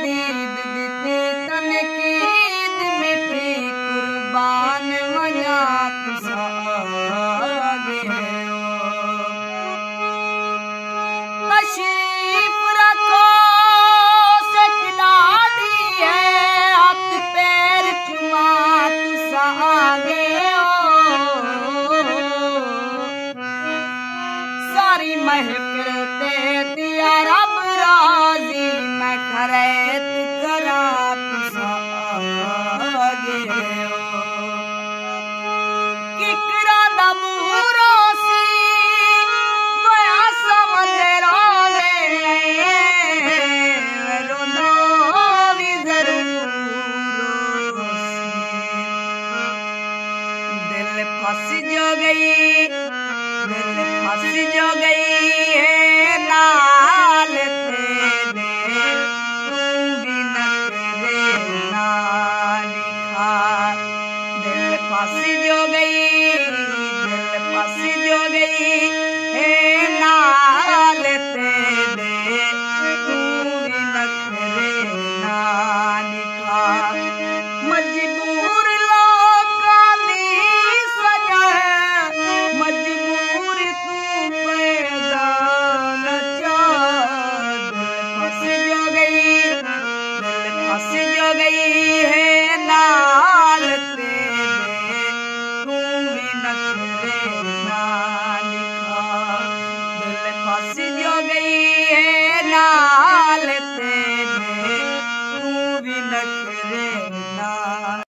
दीद दिती तनकीद मिठी कुर्बान वञा तुसां अॻे तशरीफ़ रखो सजदादी है हाथ पैर चुमा तुसां आगे सारी महफिल ते दिया रब राजी मैं खैरत करा तुसां आगे किकरा दा मूरो सी वया समंदरा फंस जो गई है नाल तेरे तू भी नखरे ना लिखा दिल फंस जो गई है नाल तेरे तू भी नखरे ना लिखा मजबूर गई है नाल तेरे तू भी नखरे ना लिखा दिल फंस जो गई है नाल तेरे तू भी नखरे